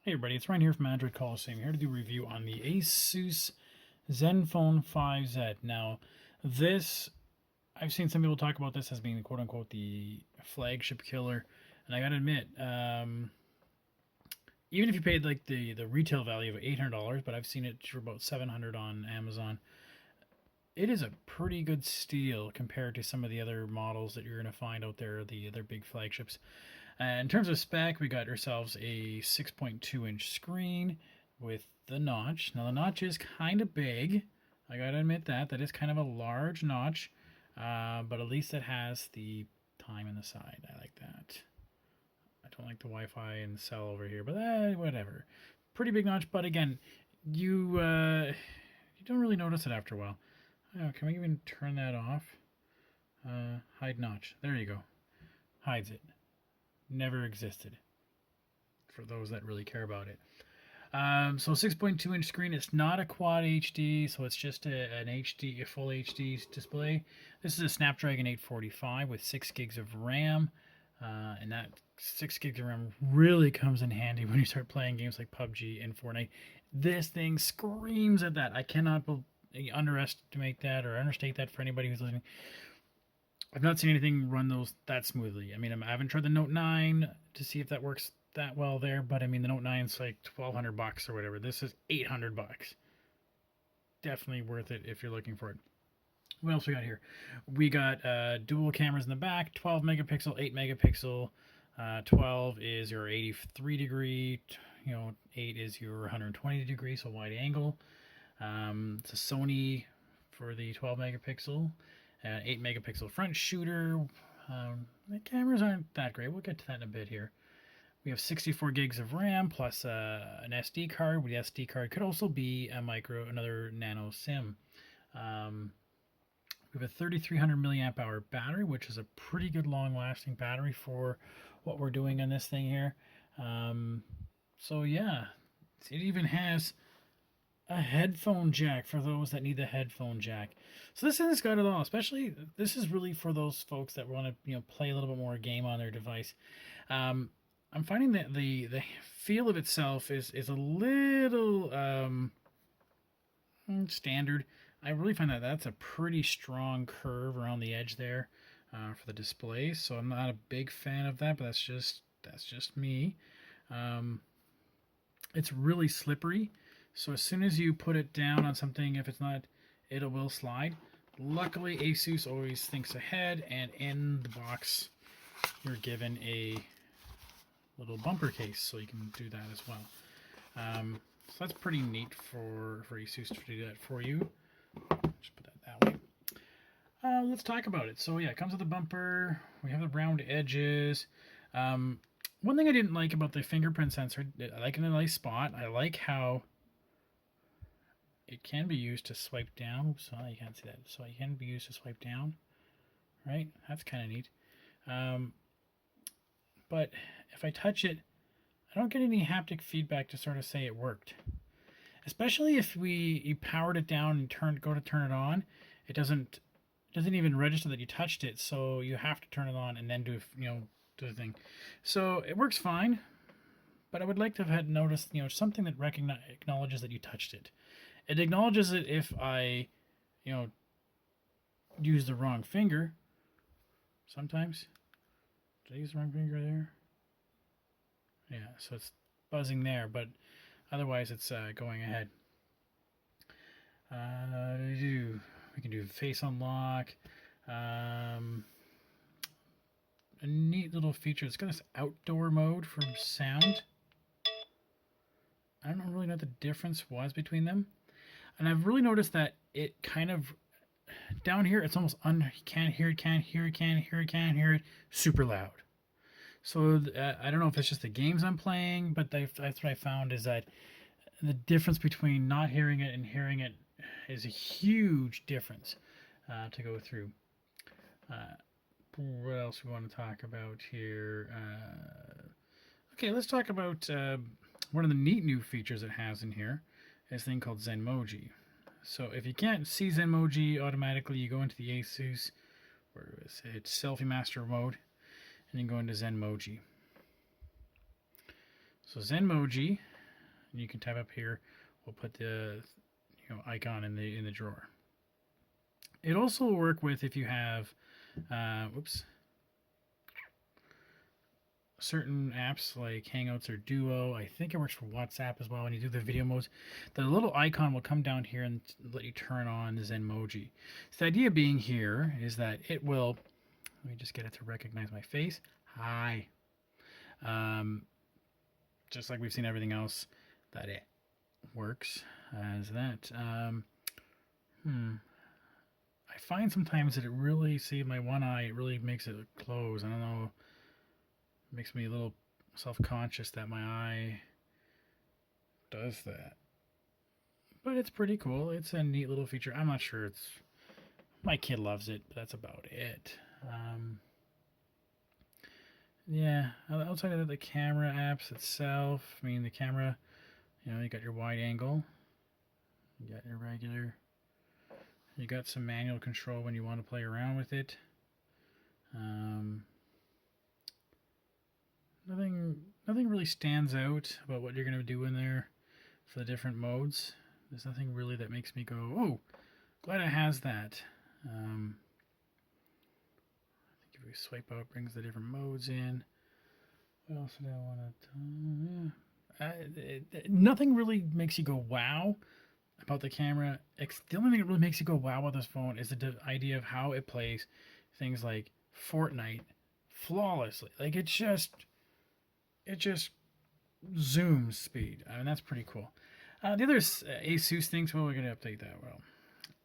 Hey everybody, it's Ryan here from Android Coliseum, here to do a review on the Asus ZenFone 5Z. Now, I've seen some people talk about this as being quote-unquote the flagship killer, and I gotta admit, even if you paid like the retail value of $800, but I've seen it for about $700 on Amazon, it is a pretty good steal compared to some of the other models that you're gonna find out there, the other big flagships. In terms of spec, we got ourselves a 6.2-inch screen with the notch. Now the notch is kind of big. I gotta admit that is kind of a large notch, but at least it has the time in the side. I like that. I don't like the Wi-Fi and cell over here, but whatever. Pretty big notch, but again, you don't really notice it after a while. Can we even turn that off? Hide notch. There you go. Hides it. Never existed for those that really care about it. So 6.2-inch screen. It's not a quad HD, so it's just a full HD display. This is a Snapdragon 845 with 6 gigs of RAM, and that 6 gigs of RAM really comes in handy when you start playing games like PUBG and Fortnite. This thing screams at that. I cannot underestimate that or understate that for anybody who's listening. I've not seen anything run those that smoothly. I mean, I haven't tried the Note 9 to see if that works that well there, but I mean, the Note 9 is like $1,200 or whatever. This is $800. Definitely worth it if you're looking for it. What else we got here? We got dual cameras in the back, 12 megapixel, 8 megapixel. 12 is your 83 degree, 8 is your 120 degree, so wide angle. It's a Sony for the 12 megapixel. 8 megapixel front shooter. The cameras aren't that great. We'll get to that in a bit here. We have 64 gigs of RAM plus an SD card. The SD card could also be another nano SIM. We have a 3300 milliamp hour battery, which is a pretty good long-lasting battery for what we're doing on this thing here. So yeah, it even has a headphone jack for those that need the headphone jack. So this thing's got it all. Especially, this is really for those folks that want to play a little bit more game on their device. I'm finding that the feel of itself is a little standard. I really find that that's a pretty strong curve around the edge there for the display. So I'm not a big fan of that, but that's just me. It's really slippery. So as soon as you put it down on something, if it's not, it will slide. Luckily, Asus always thinks ahead, and in the box, you're given a little bumper case, so you can do that as well. So that's pretty neat for Asus to do that for you. Just put that way. Let's talk about it. So yeah, it comes with a bumper. We have the round edges. One thing I didn't like about the fingerprint sensor, I like it in a nice spot. I like how it can be used to swipe down. Oops, you can't see that. So it can be used to swipe down, right? That's kind of neat. But if I touch it, I don't get any haptic feedback to sort of say it worked. Especially if you powered it down and go to turn it on, it doesn't even register that you touched it. So you have to turn it on and then do the thing. So it works fine, but I would like to have had noticed something that acknowledges that you touched it. It acknowledges it if I, use the wrong finger. Sometimes. Did I use the wrong finger there? Yeah, so it's buzzing there, but otherwise it's going ahead. We can do face unlock. A neat little feature. It's got this outdoor mode for sound. I don't really know what the difference was between them. And I've really noticed that it kind of, down here, it's almost you can't hear it, super loud. So I don't know if it's just the games I'm playing, but that's what I found is that the difference between not hearing it and hearing it is a huge difference to go through. What else we want to talk about here? Okay, let's talk about one of the neat new features it has in here. This thing called Zenmoji. So if you can't see Zenmoji automatically, you go into the Asus, where it's Selfie Master mode, and you go into Zenmoji. So Zenmoji you can type up here. We'll put the icon in the drawer. It also will work with if you have certain apps like Hangouts or Duo. I think it works for WhatsApp as well. When you do the video modes, the little icon will come down here and let you turn on the Zenmoji. So the idea being here is that it will, let me just get it to recognize my face. Hi. Just like we've seen everything else, that it works as that. I find sometimes that it really, see my one eye, it really makes it close. I don't know. It makes me a little self-conscious that my eye does that. But it's pretty cool. It's a neat little feature. I'm not sure it's... My kid loves it, but that's about it. Yeah, outside of the camera apps itself, I mean, the camera, you got your wide angle. You got your regular... You got some manual control when you want to play around with it. Nothing really stands out about what you're going to do in there for the different modes. There's nothing really that makes me go, oh, glad it has that. I think if we swipe out, it brings the different modes in. What else did I want to... nothing really makes you go, wow, about the camera. The only thing that really makes you go, wow, about this phone is the idea of how it plays things like Fortnite flawlessly. Like, it just zooms speed. I mean, that's pretty cool. The other ASUS things, well, we're going to update that. Well,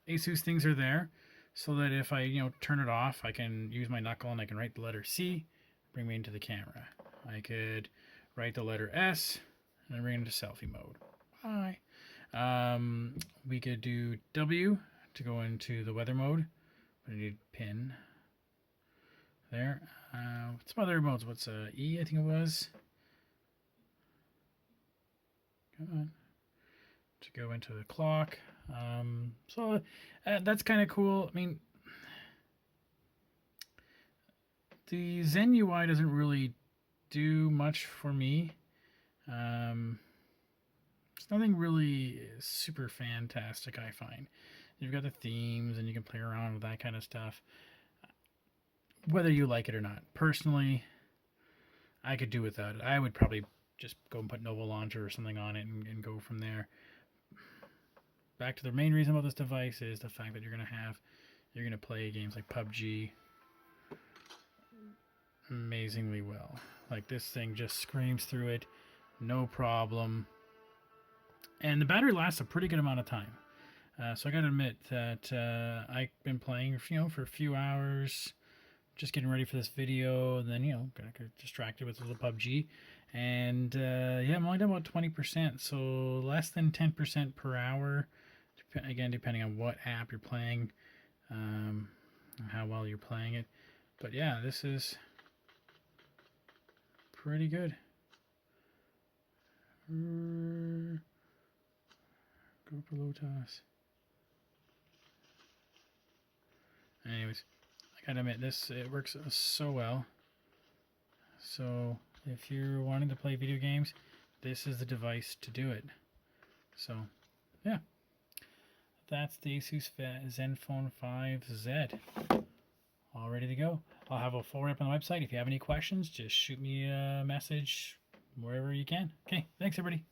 ASUS things are there so that if I, turn it off, I can use my knuckle and I can write the letter C, bring me into the camera. I could write the letter S and then bring it into selfie mode. Bye. We could do W to go into the weather mode. I need pin there. What's my other modes? What's E, I think it was. Come on. To go into the clock. So that's kind of cool. I mean, the Zen UI doesn't really do much for me. It's nothing really super fantastic, I find. You've got the themes and you can play around with that kind of stuff. Whether you like it or not. Personally, I could do without it. I would probably just go and put Nova Launcher or something on it and go from there. Back to the main reason about this device is the fact that you're going to play games like PUBG amazingly well. Like, this thing just screams through it, no problem. And the battery lasts a pretty good amount of time. So I got to admit that I've been playing, for a few hours, just getting ready for this video, and then, got distracted with a little PUBG. And, yeah, I'm only done about 20%, so less than 10% per hour, again, depending on what app you're playing, and how well you're playing it. But, yeah, this is pretty good. Go for low toss. Anyways, I gotta admit, it works so well. So if you're wanting to play video games, this is the device to do it. So yeah, that's the ASUS ZenFone 5Z, all ready to go. I'll have a full wrap on the website. If you have any questions, just shoot me a message wherever you can. Okay, thanks everybody.